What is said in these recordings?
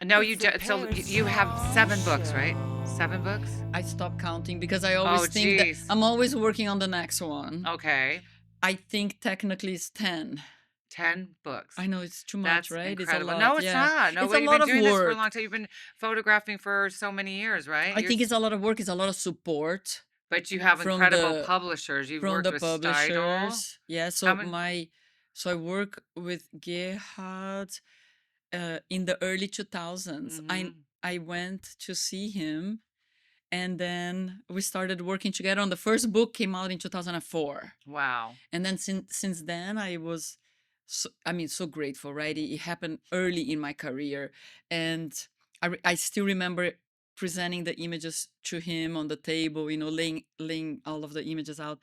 No, It's you the do, so you have 7 books, right? show. 7 books? I stopped counting because I Oh, always think that geez. I'm always working on the next one. Okay. I think technically it's 10. 10 books. I know it's too much, That's right? It's a incredible. lot. No, it's Yeah. not. No, It's well, a you've lot been of doing this for a long work. time. You've been photographing for so many years, right? I think it's a lot of work. It's a lot of support But you have from incredible the publishers. You've from worked the with Steidel. publishers. Yeah. How So many? I work with Gerhard in the early 2000s. Mhm. I went to see him, and then we started working together on the first book came out in 2004. Wow. And then since then I was so grateful, right? It happened early in my career, and I still remember presenting the images to him on the table, laying all of the images out,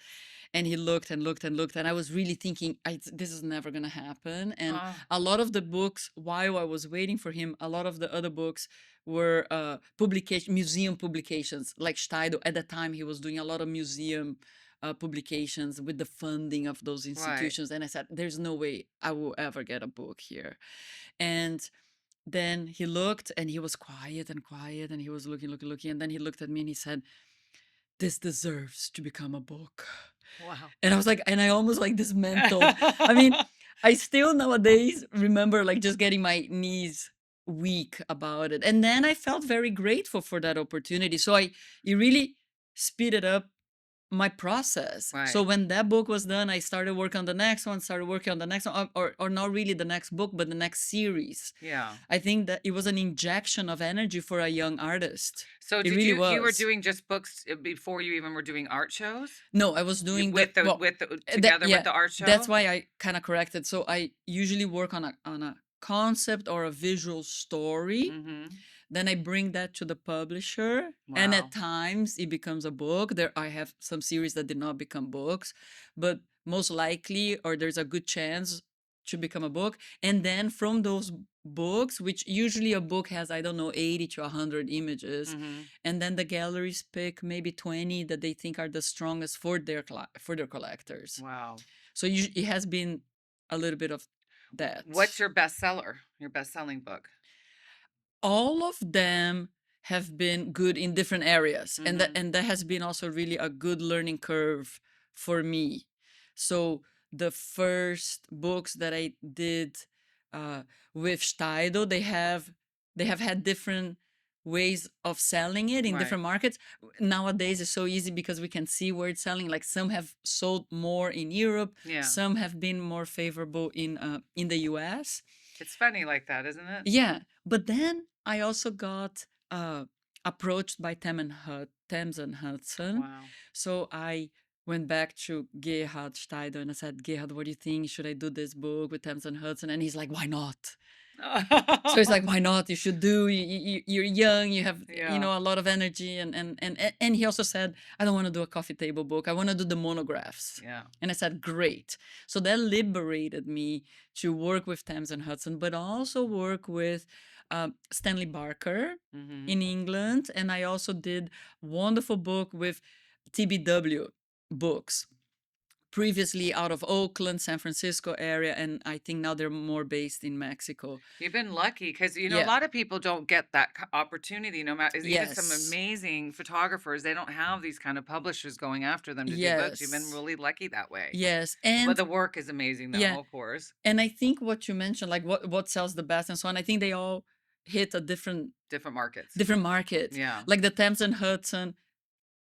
and he looked and looked and looked, and I was really thinking, this is never gonna happen. And Oh, a lot of the books, while I was waiting for him, a lot of the other books were publication museum publications, like Steidl. At the time, he was doing a lot of museum publications with the funding of those right. institutions, and I said, "There's no way I will ever get a book here." And then he looked, and he was quiet, and he was looking, and then he looked at me and he said, "This deserves to become a book." Wow. And I was like, and I almost like dismantled. I mean, I still nowadays remember like just getting my knees weak about it. And then I felt very grateful for that opportunity. So it really speeded up my process. So Right. when that book was done, I started working on the next one, started working on the next one, or not really the next book, but the next series. Yeah. I think that it was an injection of energy for a young artist. So It did really you were was. doing just books before you even were doing art shows? No, I was You, doing the well. with the That together with yeah, the art that's show? why I kind of corrected. So I usually work on a concept or a visual story. Mhm. Then I bring that to the publisher, and at Wow. times it becomes a book. There I have some series that did not become books, but most likely, or there's a good chance to become a book. And then from those books, which usually a book has, I don't know, 80 to 100 images, Mhm. and then the galleries pick maybe 20 that they think are the strongest for for their collectors. Wow. So it has been a little bit of that. What's your bestseller? Your best-selling book? All of them have been good in different areas, Mhm. and that has been also really a good learning curve for me. So the first books that I did uh, with Steidl, they have had different ways of selling it in Right. different markets. Nowadays it's so easy because we can see where it's selling. Like some have sold more in Europe, Yeah. some have been more favorable in the US. It's funny like that, isn't it? Yeah, but then I also got approached by Thames and Hudson. Wow. So I went back to Gerhard Steidl and I said, Gerhard, what do you think? Should I do this book with Thames and Hudson? And he's like, why not? So it's like, why not? You should do. You're young. You have, Yeah. a lot of energy. And he also said, I don't want to do a coffee table book. I want to do the monographs. Yeah. And I said, great. So that liberated me to work with Thames and Hudson, but also work with Stanley Barker Mhm. in England. And I also did wonderful book with TBW books, previously out of Oakland, San Francisco area, and I think now they're more based in Mexico. You've been lucky because a Yeah. lot of people don't get that opportunity. No matter even some Yes. amazing photographers, they don't have these kind of publishers going after them to do books. You've been Yes. really lucky that way. Yes. But And the work is amazing, though, yeah. of course. And I think what you mentioned, like what sells the best and so on, I think they all hit a Different markets. different market. Yeah. Like the Thames and Hudson,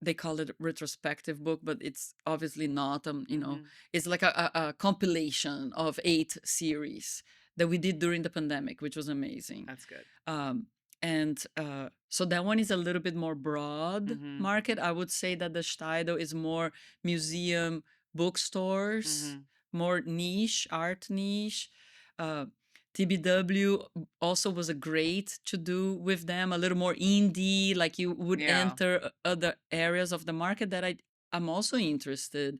they call it a retrospective book, but it's obviously not. Mhm. It's like a compilation of 8 series that we did during the pandemic, which was amazing. That's good. Um, and so that one is a little bit more broad Mhm. market. I would say that the Steidl is more museum, bookstores, Mhm. more niche, art niche. Uh, TBW also was a great to do with them, a little more indie, like you would Yeah. enter other areas of the market that I'm also interested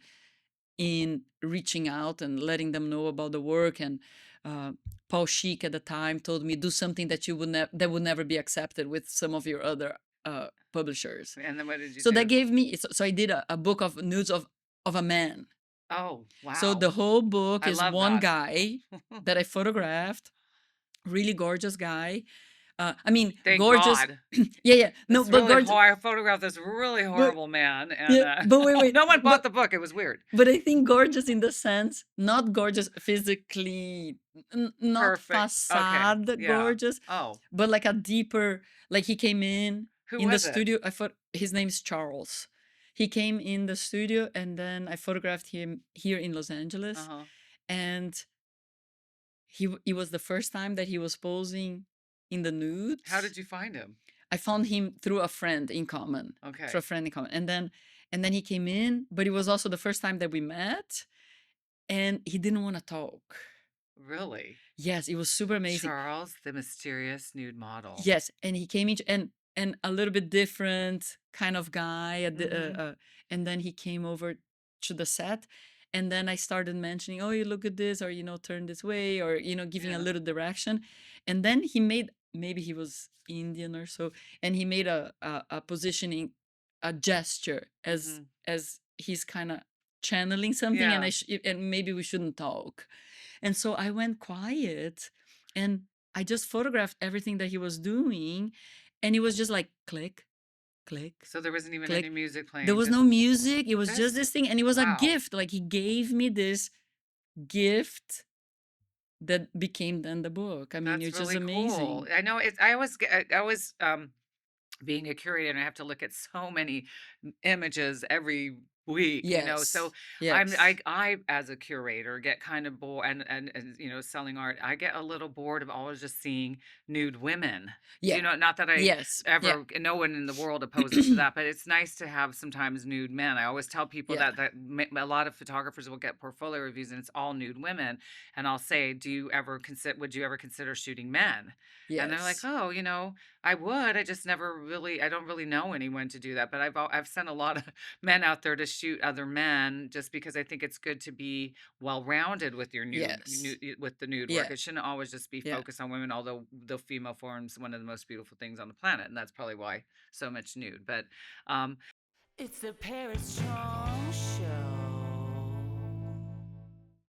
in reaching out and letting them know about the work. And uh, Paul Schick at the time told me, do something that you would that would never be accepted with some of your other publishers. And then what did you So that do? gave me, so I did a book of nudes of a man. Oh, So wow. the whole book I is love one that. guy that I photographed, really gorgeous guy, I mean, Thank gorgeous. God. Yeah, yeah. No, This but really gorgeous. hor I photographed this really But horrible man, and, yeah, but wait, wait. no one bought the book, it was weird. But I think gorgeous in the sense, not gorgeous physically, not Perfect. Okay. facade Yeah. gorgeous, Oh, but like a deeper, like he came who in the was it? studio. I thought his name's Charles. He came in the studio and then I photographed him here in Los Angeles. Uh-huh. And it was the first time that he was posing in the How nudes. did you find him? I found him through a friend in common, through Okay. a friend in common. And then he came in, but it was also the first time that we met and he didn't want to talk. Really? Yes, it was super amazing. Charles, the mysterious nude model. Yes, and he came in and a little bit different kind of guy Mhm. and then he came over to the set and then I started mentioning, "Oh, you look at this or turn this way or giving a Yeah. little direction." And then he made, maybe he was Indian or so, and he made a positioning, a gesture Mhm. as he's kind of channeling something and Yeah. and maybe we shouldn't talk. And so I went quiet and I just photographed everything that he was doing. And it was just like click, click, So there wasn't even any click. music There playing, was just no music. It was just this this thing. And it was a wow. gift. Like he gave me this gift that became then the book. I mean, That's it's just really cool. amazing. I know it's I always, being a curator and I have to look at so many images every week, so Yes. Yes. I as a curator get kind of bored and selling art, I get a little bored of always just seeing nude women. Yeah. Not that I Yes. Yeah. ever, no one in the world opposes to that, but it's nice to have sometimes nude men. I always tell people Yeah. a lot of photographers will get portfolio reviews and it's all nude women, and I'll say, would you ever consider shooting men? And they're like, Yes. oh, I would. I just never really, I don't really know anyone to do that. But I've sent a lot of men out there to shoot other men just because I think it's good to be well-rounded with your Yes. with the nude work. Yeah. It shouldn't always just be Yeah. focused on women, although the female form's one of the most beautiful things on the planet, and that's probably why so much nude. But um It's the Paris Charm Show.